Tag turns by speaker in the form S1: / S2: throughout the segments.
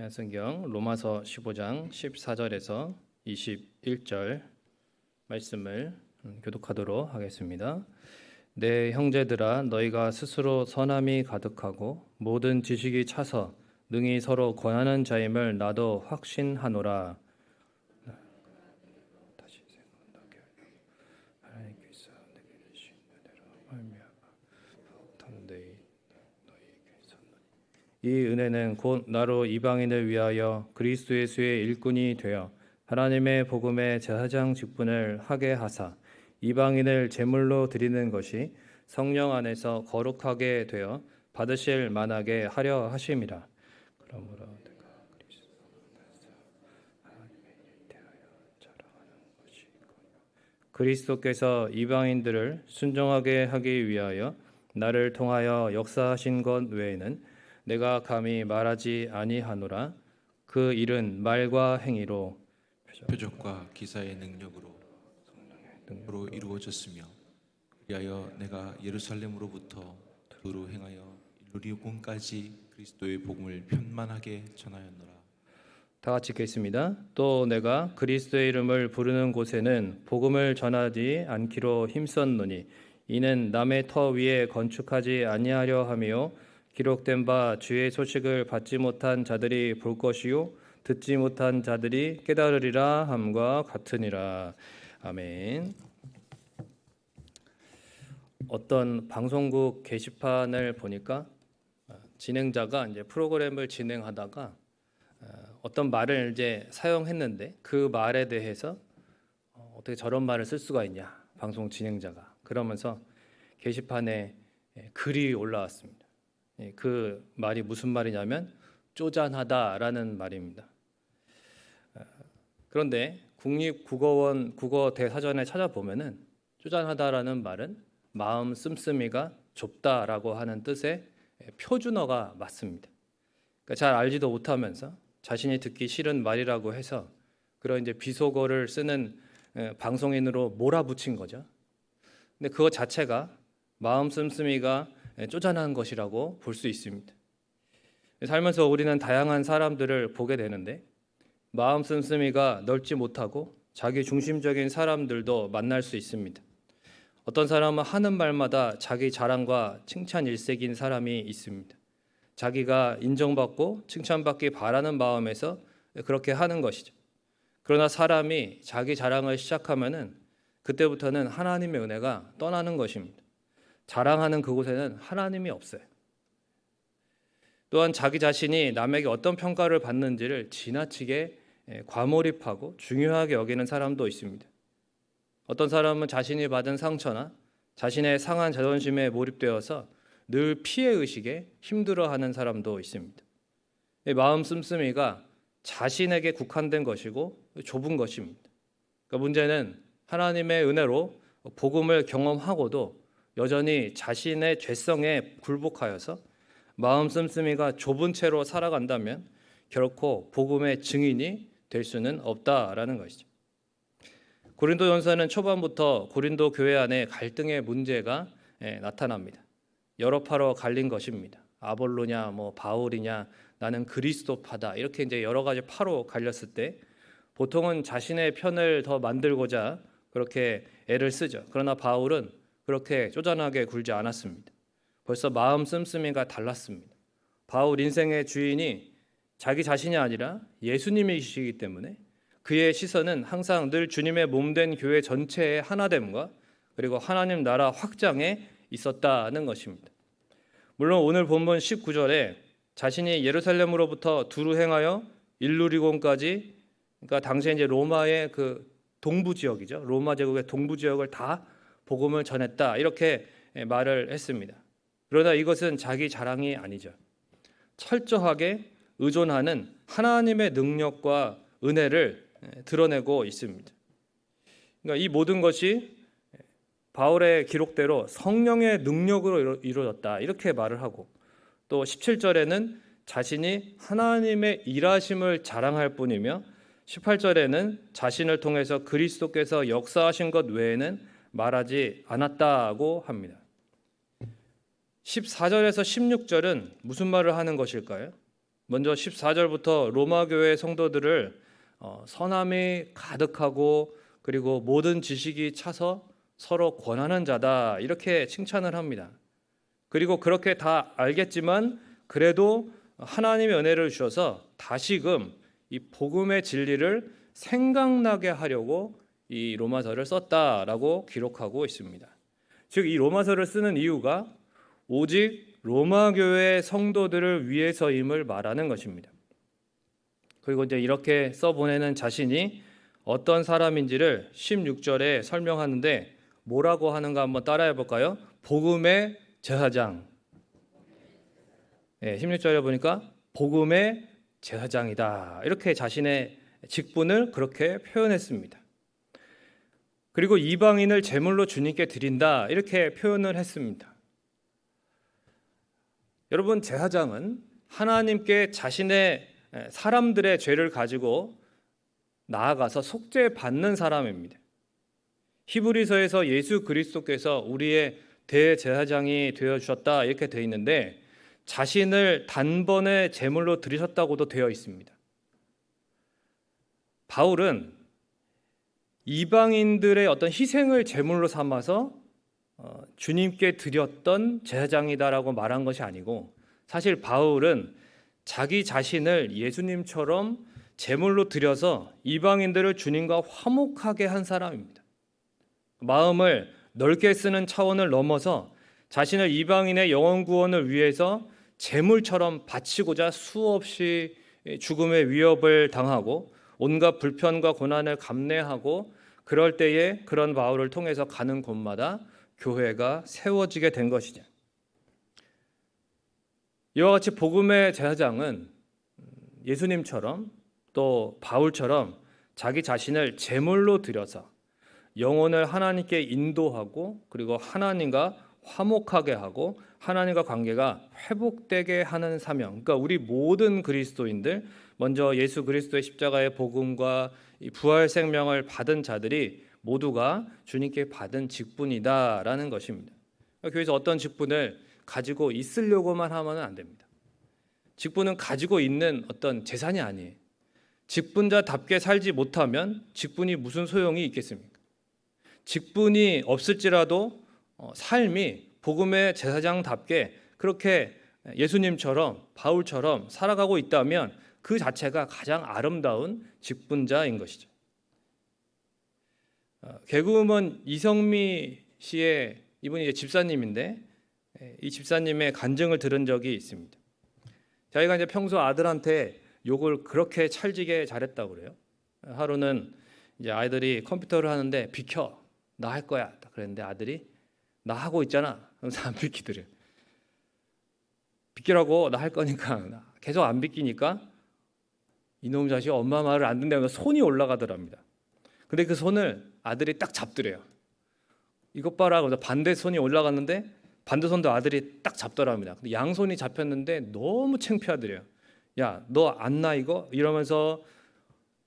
S1: 성경 로마서 15장 14절에서 21절 말씀을 교독하도록 하겠습니다. 내 형제들아, 너희가 스스로 선함이 가득하고 모든 지식이 차서 능히 서로 권하는 자임을 나도 확신하노라. 이 은혜는 곧 나로 이방인을 위하여 그리스도 예수의 일꾼이 되어 하나님의 복음의 제사장 직분을 하게 하사 이방인을 제물로 드리는 것이 성령 안에서 거룩하게 되어 받으실 만하게 하려 하심이라. 그러므로 내가 그리스도 안에서 하나님의 일 대하여 자랑하는 것이거니와 그리스도께서 이방인들을 순종하게 하기 위하여 나를 통하여 역사하신 것 외에는 내가 감히 말하지 아니하노라. 그 일은 말과 행위로
S2: 표적과 기사의 능력으로 이루어졌으며 그리하여 내가 예루살렘으로부터 두루 행하여 일루리온까지 그리스도의 복음을 편만하게 전하였노라.
S1: 다 같이 읽겠습니다. 또 내가 그리스도의 이름을 부르는 곳에는 복음을 전하지 않기로 힘썼노니 이는 남의 터 위에 건축하지 아니하려 하며 기록된 바 주의 소식을 받지 못한 자들이 볼 것이요 듣지 못한 자들이 깨달으리라 함과 같으니라. 아멘. 어떤 방송국 게시판을 보니까 진행자가 이제 프로그램을 진행하다가 어떤 말을 이제 사용했는데 그 말에 대해서 어떻게 저런 말을 쓸 수가 있냐, 방송 진행자가. 그러면서 게시판에 글이 올라왔습니다. 그 말이 무슨 말이냐면 쪼잔하다라는 말입니다. 그런데 국립국어원 국어대사전에 찾아보면은 쪼잔하다라는 말은 마음 씀씀이가 좁다라고 하는 뜻의 표준어가 맞습니다. 그러니까 잘 알지도 못하면서 자신이 듣기 싫은 말이라고 해서 그런 이제 비속어를 쓰는 방송인으로 몰아붙인 거죠. 근데 그것 자체가 마음 씀씀이가 쪼잔한 것이라고 볼 수 있습니다. 살면서 우리는 다양한 사람들을 보게 되는데 마음 씀씀이가 넓지 못하고 자기 중심적인 사람들도 만날 수 있습니다. 어떤 사람은 하는 말마다 자기 자랑과 칭찬 일색인 사람이 있습니다. 자기가 인정받고 칭찬받기 바라는 마음에서 그렇게 하는 것이죠. 그러나 사람이 자기 자랑을 시작하면은 그때부터는 하나님의 은혜가 떠나는 것입니다. 자랑하는 그곳에는 하나님이 없어요. 또한 자기 자신이 남에게 어떤 평가를 받는지를 지나치게 과몰입하고 중요하게 여기는 사람도 있습니다. 어떤 사람은 자신이 받은 상처나 자신의 상한 자존심에 몰입되어서 늘 피해의식에 힘들어하는 사람도 있습니다. 마음 씀씀이가 자신에게 국한된 것이고 좁은 것입니다. 그러니까 문제는 하나님의 은혜로 복음을 경험하고도 여전히 자신의 죄성에 굴복하여서 마음 씀씀이가 좁은 채로 살아간다면 결코 복음의 증인이 될 수는 없다라는 것이죠. 고린도전서는 초반부터 고린도 교회 안에 갈등의 문제가 나타납니다. 여러 파로 갈린 것입니다. 아볼로냐, 바울이냐, 나는 그리스도파다, 이렇게 이제 여러 가지 파로 갈렸을 때 보통은 자신의 편을 더 만들고자 그렇게 애를 쓰죠. 그러나 바울은 그렇게 쪼잔하게 굴지 않았습니다. 벌써 마음 씀씀이가 달랐습니다. 바울 인생의 주인이 자기 자신이 아니라 예수님이시기 때문에 그의 시선은 항상 늘 주님의 몸된 교회 전체의 하나됨과 그리고 하나님 나라 확장에 있었다는 것입니다. 물론 오늘 본문 19절에 자신이 예루살렘으로부터 두루 행하여 일루리곤까지, 그러니까 당시에 이제 로마의 그 동부 지역이죠. 로마 제국의 동부 지역을 다 복음을 전했다, 이렇게 말을 했습니다. 그러나 이것은 자기 자랑이 아니죠. 철저하게 의존하는 하나님의 능력과 은혜를 드러내고 있습니다. 그러니까 이 모든 것이 바울의 기록대로 성령의 능력으로 이루어졌다, 이렇게 말을 하고, 또 17절에는 자신이 하나님의 일하심을 자랑할 뿐이며 18절에는 자신을 통해서 그리스도께서 역사하신 것 외에는 말하지 않았다고 합니다. 14절에서 16절은 무슨 말을 하는 것일까요? 먼저 14절부터 로마 교회 성도들을 선함이 가득하고 그리고 모든 지식이 차서 서로 권하는 자다 이렇게 칭찬을 합니다. 그리고 그렇게 다 알겠지만 그래도 하나님의 은혜를 주셔서 다시금 이 복음의 진리를 생각나게 하려고 이 로마서를 썼다라고 기록하고 있습니다. 즉 이 로마서를 쓰는 이유가 오직 로마 교회 성도들을 위해서임을 말하는 것입니다. 그리고 이제 이렇게 써보내는 자신이 어떤 사람인지를 16절에 설명하는데 뭐라고 하는가 한번 따라해 볼까요? 복음의 제사장. 16절에 보니까 복음의 제사장이다. 이렇게 자신의 직분을 그렇게 표현했습니다. 그리고 이방인을 제물로 주님께 드린다. 이렇게 표현을 했습니다. 여러분, 제사장은 하나님께 자신의 사람들의 죄를 가지고 나아가서 속죄받는 사람입니다. 히브리서에서 예수 그리스도께서 우리의 대제사장이 되어 주셨다 이렇게 되어 있는데 자신을 단번에 제물로 드리셨다고도 되어 있습니다. 바울은 이방인들의 어떤 희생을 제물로 삼아서 주님께 드렸던 제사장이다라고 말한 것이 아니고 사실 바울은 자기 자신을 예수님처럼 제물로 드려서 이방인들을 주님과 화목하게 한 사람입니다. 마음을 넓게 쓰는 차원을 넘어서 자신을 이방인의 영혼 구원을 위해서 제물처럼 바치고자 수없이 죽음의 위협을 당하고 온갖 불편과 고난을 감내하고 그럴 때에 그런 바울을 통해서 가는 곳마다 교회가 세워지게 된 것이죠. 이와 같이 복음의 제사장은 예수님처럼 또 바울처럼 자기 자신을 제물로 드려서 영혼을 하나님께 인도하고 그리고 하나님과 화목하게 하고 하나님과 관계가 회복되게 하는 사명. 그러니까 우리 모든 그리스도인들 먼저 예수 그리스도의 십자가의 복음과 이 부활 생명을 받은 자들이 모두가 주님께 받은 직분이다라는 것입니다. 그러니까 교회에서 어떤 직분을 가지고 있으려고만 하면 안 됩니다. 직분은 가지고 있는 어떤 재산이 아니에요. 직분자답게 살지 못하면 직분이 무슨 소용이 있겠습니까? 직분이 없을지라도 삶이 복음의 제사장답게 그렇게 예수님처럼 바울처럼 살아가고 있다면 그 자체가 가장 아름다운 직분자인 것이죠. 개그우먼 이성미 씨의 이분이 이제 집사님인데 이 집사님의 간증을 들은 적이 있습니다. 자기가 이제 평소 아들한테 욕을 그렇게 찰지게 잘했다고 그래요. 하루는 이제 아이들이 컴퓨터를 하는데 비켜 나 할 거야 그랬는데 아들이 나 하고 있잖아 그래서 안 비키더래요. 비키라고 나 할 거니까 계속 안 비키니까 이놈 자식이 엄마 말을 안 듣는다고 손이 올라가더랍니다. 근데 그 손을 아들이 딱 잡더래요. 이것 봐라 그래서 반대 손이 올라갔는데 반대 손도 아들이 딱 잡더랍니다. 근데 양손이 잡혔는데 너무 창피하더래요. 야, 너 안 나 이거? 이러면서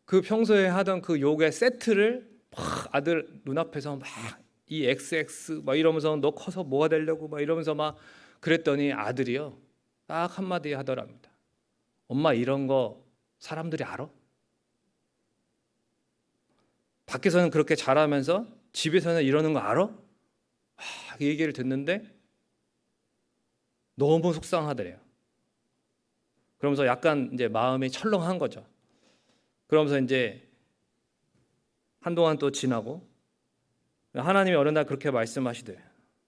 S1: 그 평소에 하던 그 욕의 세트를 막 아들 눈앞에서 막 이 XX 막 이러면서 너 커서 뭐가 되려고 막 이러면서 막 그랬더니 아들이요 딱 한마디 하더랍니다. 엄마 이런 거 사람들이 알아? 밖에서는 그렇게 잘하면서 집에서는 이러는 거 알아? 그 얘기를 듣는데 너무 속상하더래요. 그러면서 약간 이제 마음이 철렁한 거죠. 그러면서 이제 한동안 또 지나고 하나님이 어느 날 그렇게 말씀하시대.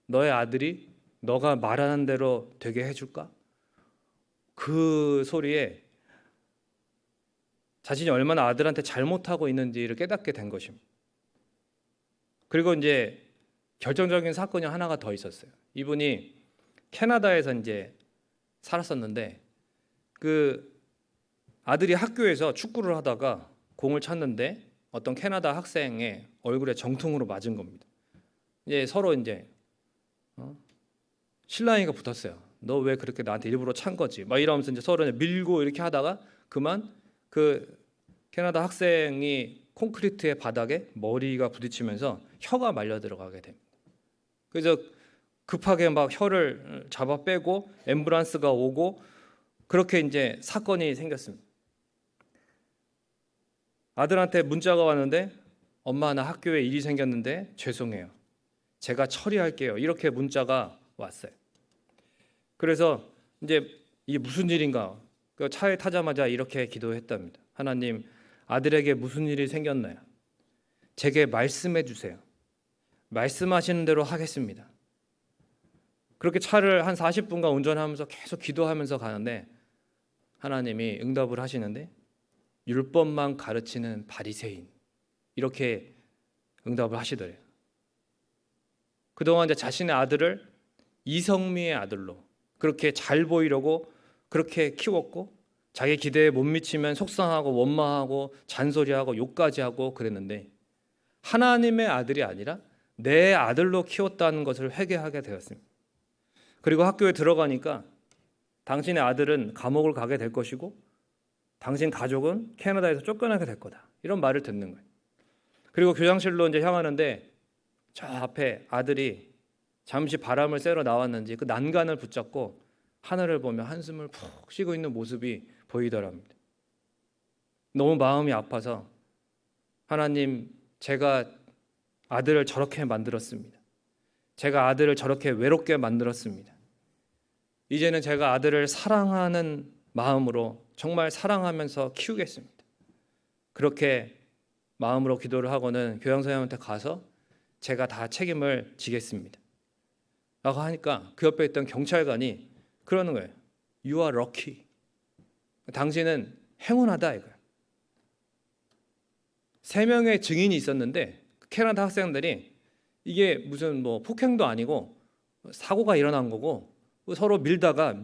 S1: 너의 아들이 너가 말하는 대로 되게 해줄까? 그 소리에 자신이 얼마나 아들한테 잘못하고 있는지를 깨닫게 된 것입니다. 그리고 이제 결정적인 사건이 하나가 더 있었어요. 이분이 캐나다에서 이제 살았었는데 그 아들이 학교에서 축구를 하다가 공을 찼는데 어떤 캐나다 학생의 얼굴에 정통으로 맞은 겁니다. 이제 서로 이제 실랑이가 붙었어요. 너 왜 그렇게 나한테 일부러 찬 거지? 막 이러면서 이제 서로 밀고 이렇게 하다가 그만 그 캐나다 학생이 콘크리트의 바닥에 머리가 부딪히면서 혀가 말려 들어가게 됩니다. 그래서 급하게 막 혀를 잡아 빼고 앰뷸런스가 오고 그렇게 이제 사건이 생겼습니다. 아들한테 문자가 왔는데 엄마 나 학교에 일이 생겼는데 죄송해요. 제가 처리할게요. 이렇게 문자가 왔어요. 그래서 이제 이게 무슨 일인가? 그 차에 타자마자 이렇게 기도했답니다. 하나님, 아들에게 무슨 일이 생겼나요? 제게 말씀해 주세요. 말씀하시는 대로 하겠습니다. 그렇게 차를 한 40분간 운전하면서 계속 기도하면서 가는데 하나님이 응답을 하시는데 율법만 가르치는 바리새인 이렇게 응답을 하시더래요. 그동안 이제 자신의 아들을 이성미의 아들로 그렇게 잘 보이려고 그렇게 키웠고 자기 기대에 못 미치면 속상하고 원망하고 잔소리하고 욕까지 하고 그랬는데 하나님의 아들이 아니라 내 아들로 키웠다는 것을 회개하게 되었습니다. 그리고 학교에 들어가니까 당신의 아들은 감옥을 가게 될 것이고 당신 가족은 캐나다에서 쫓겨나게 될 거다. 이런 말을 듣는 거예요. 그리고 교장실로 이제 향하는데 저 앞에 아들이 잠시 바람을 쐬러 나왔는지 그 난간을 붙잡고 하늘을 보며 한숨을 푹 쉬고 있는 모습이 보이더랍니다. 너무 마음이 아파서 하나님, 제가 아들을 저렇게 만들었습니다. 제가 아들을 저렇게 외롭게 만들었습니다. 이제는 제가 아들을 사랑하는 마음으로 정말 사랑하면서 키우겠습니다. 그렇게 마음으로 기도를 하고는 교장선생님한테 가서 제가 다 책임을 지겠습니다. 라고 하니까 그 옆에 있던 경찰관이 그러는 거예요. You are lucky. 당신은 행운하다 이거예요. 3명의 증인이 있었는데 캐나다 학생들이 이게 무슨 뭐 폭행도 아니고 사고가 일어난 거고 서로 밀다가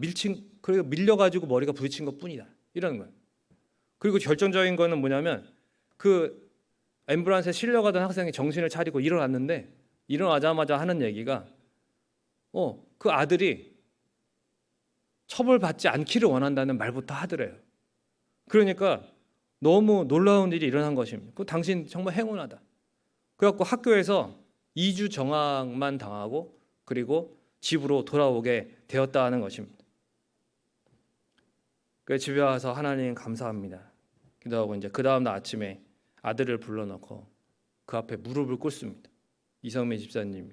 S1: 그리고 밀려가지고 머리가 부딪힌 것뿐이다 이러는 거예요. 그리고 결정적인 거는 뭐냐면 그 앰뷸런스에 실려가던 학생이 정신을 차리고 일어났는데 일어나자마자 하는 얘기가 그 아들이 처벌받지 않기를 원한다는 말부터 하더래요. 그러니까 너무 놀라운 일이 일어난 것입니다. 그 당신 정말 행운하다. 그래갖고 학교에서 2주 정학만 당하고 그리고 집으로 돌아오게 되었다는 것입니다. 그래서 집에 와서 하나님 감사합니다. 기도하고 이제 그 다음 날 아침에 아들을 불러놓고 그 앞에 무릎을 꿇습니다. 이성민 집사님이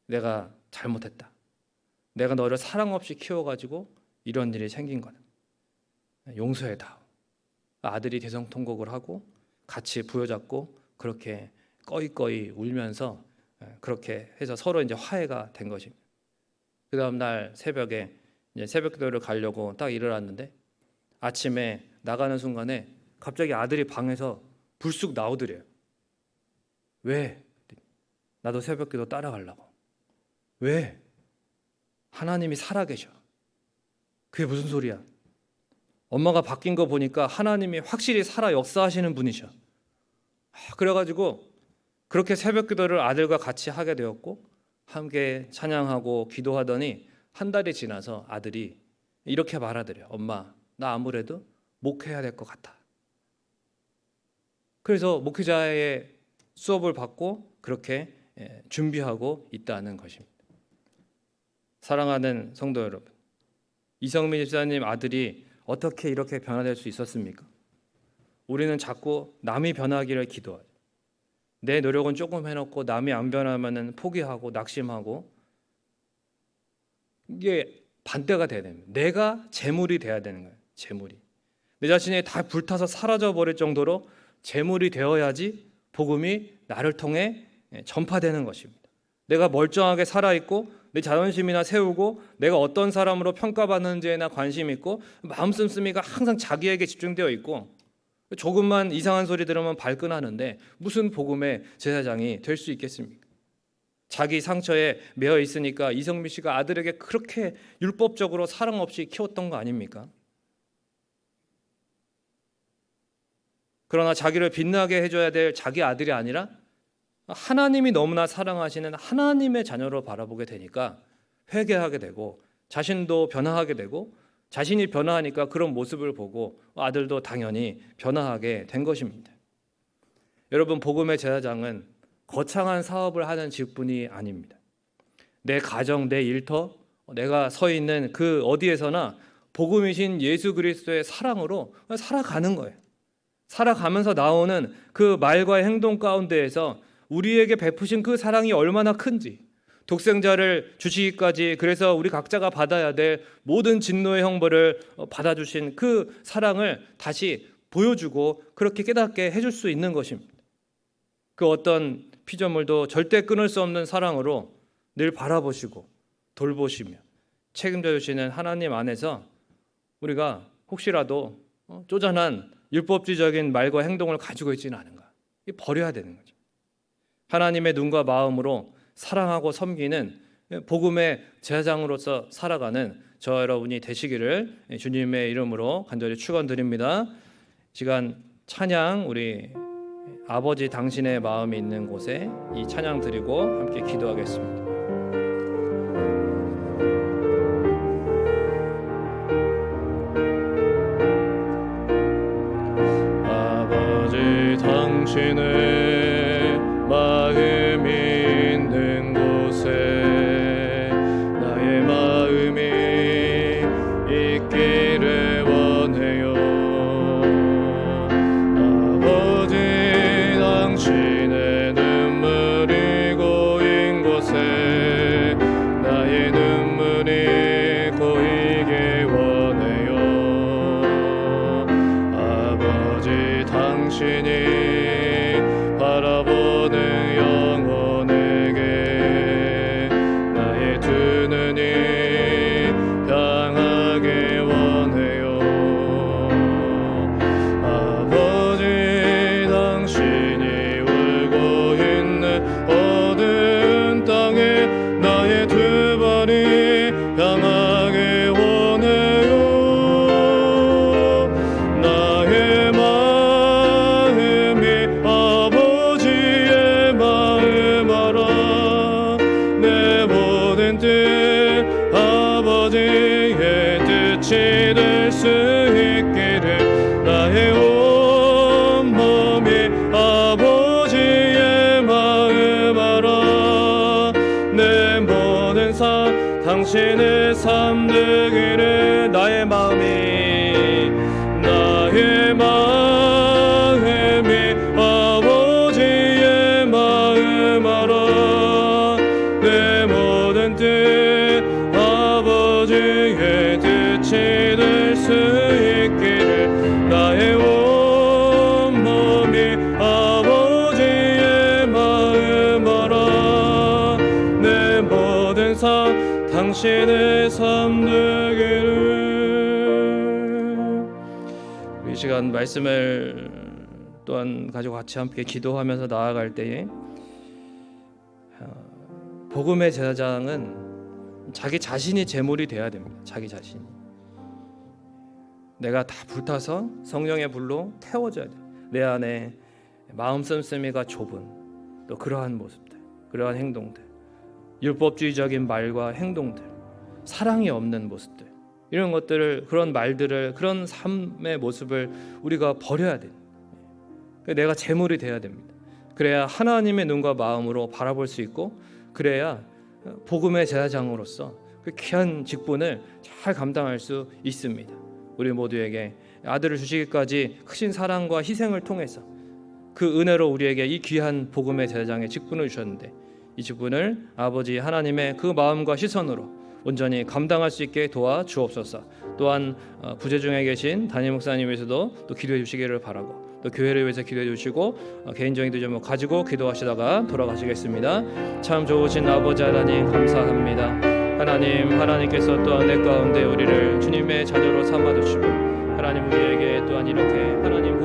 S1: 내가 잘못했다. 내가 너를 사랑 없이 키워가지고 이런 일이 생긴 거다. 용서해다오. 아들이 대성통곡을 하고 같이 부여잡고 그렇게 꺼이꺼이 울면서 그렇게 해서 서로 이제 화해가 된 것입니다. 그 다음 날 새벽에 이제 새벽기도를 가려고 딱 일어났는데 아침에 나가는 순간에 갑자기 아들이 방에서 불쑥 나오더래요. 왜? 나도 새벽기도 따라가려고. 왜? 하나님이 살아계셔. 그게 무슨 소리야? 엄마가 바뀐 거 보니까 하나님이 확실히 살아 역사하시는 분이셔. 그래가지고 그렇게 새벽기도를 아들과 같이 하게 되었고 함께 찬양하고 기도하더니 한 달이 지나서 아들이 이렇게 말하더래요. 엄마, 나 아무래도 목회해야 될 것 같아. 그래서 목회자의 수업을 받고 그렇게 준비하고 있다는 것입니다. 사랑하는 성도 여러분, 이성민 집사님 아들이 어떻게 이렇게 변화될 수 있었습니까? 우리는 자꾸 남이 변하기를 기도하죠. 내 노력은 조금 해놓고 남이 안 변하면 포기하고 낙심하고 이게 반대가 돼야 됩니다. 내가 재물이 돼야 되는 거예요. 재물이. 내 자신이 다 불타서 사라져 버릴 정도로 재물이 되어야지 복음이 나를 통해 전파되는 것입니다. 내가 멀쩡하게 살아있고 내 자존심이나 세우고 내가 어떤 사람으로 평가받는지에나 관심 있고 마음 씀씀이가 항상 자기에게 집중되어 있고 조금만 이상한 소리 들으면 발끈하는데 무슨 복음의 제사장이 될 수 있겠습니까? 자기 상처에 매여 있으니까 이성미 씨가 아들에게 그렇게 율법적으로 사랑 없이 키웠던 거 아닙니까? 그러나 자기를 빛나게 해줘야 될 자기 아들이 아니라 하나님이 너무나 사랑하시는 하나님의 자녀로 바라보게 되니까 회개하게 되고 자신도 변화하게 되고 자신이 변화하니까 그런 모습을 보고 아들도 당연히 변화하게 된 것입니다. 여러분, 복음의 제사장은 거창한 사업을 하는 직분이 아닙니다. 내 가정, 내 일터, 내가 서 있는 그 어디에서나 복음이신 예수 그리스도의 사랑으로 살아가는 거예요. 살아가면서 나오는 그 말과 행동 가운데에서 우리에게 베푸신 그 사랑이 얼마나 큰지, 독생자를 주시기까지 그래서 우리 각자가 받아야 될 모든 진노의 형벌을 받아주신 그 사랑을 다시 보여주고 그렇게 깨닫게 해줄 수 있는 것입니다. 그 어떤 피조물도 절대 끊을 수 없는 사랑으로 늘 바라보시고 돌보시며 책임져 주시는 하나님 안에서 우리가 혹시라도 쪼잔한 율법주의적인 말과 행동을 가지고 있지는 않은가, 버려야 되는 거죠. 하나님의 눈과 마음으로 사랑하고 섬기는 복음의 제사장으로서 살아가는 저 여러분이 되시기를 주님의 이름으로 간절히 축원드립니다. 시간 찬양, 우리 아버지 당신의 마음이 있는 곳에 이 찬양 드리고 함께 기도하겠습니다. 아버지 당신의 마음이 있는 곳에 나의 마음이 있기를 원해요. 아버지 당신의 눈물이 고인 곳에 나의 눈물이 고이길 원해요. 아버지 당신이 바라보는 영혼에게 나의 두 눈이 향하길 원해요. 아버지 당신이 울고 있는 어두운 땅에 나의 두 발이 향하길 원해요. 나의 마음이 아버지의 마음 알아. 내 모든 뜻 아버지의 뜻이 될 수 있기를 나의 온 몸이 아버지의 마음 알아. 내 모든 삶 당신의 삶 되기를 나의 마음이 아버지의 마음 알아. 내 모든 뜻 아버지의 뜻이 될 수 있기를 나의 온 몸이 아버지의 마음 알아. 내 모든 삶 당신의 삶 되기를. 이 시간 말씀을 또한 가지고 같이 함께 기도하면서 나아갈 때에 복음의 제사장은 자기 자신이 제물이 돼야 됩니다. 자기 자신이. 내가 다 불타서 성령의 불로 태워져야 돼요. 내 안에 마음 씀씀이가 좁은 또 그러한 모습들, 그러한 행동들, 율법주의적인 말과 행동들, 사랑이 없는 모습들, 이런 것들을, 그런 말들을, 그런 삶의 모습을 우리가 버려야 돼요. 내가 제물이 돼야 됩니다. 그래야 하나님의 눈과 마음으로 바라볼 수 있고, 그래야 복음의 제사장으로서 그 귀한 직분을 잘 감당할 수 있습니다. 우리 모두에게 아들을 주시기까지 크신 사랑과 희생을 통해서 그 은혜로 우리에게 이 귀한 복음의 제사장의 직분을 주셨는데, 이 직분을 아버지 하나님의 그 마음과 시선으로 온전히 감당할 수 있게 도와 주옵소서. 또한 부재 중에 계신 담임 목사님 위해서도 또 기도해 주시기를 바라고, 또 교회를 위해서 기도해 주시고 개인적인 좀 가지고 기도하시다가 돌아가시겠습니다. 참 좋으신 아버지 하나님 감사합니다. 하나님께서 또한 내 가운데 우리를 주님의 자녀로 삼아 주시고, 하나님 우리에게 또한 이렇게 하나님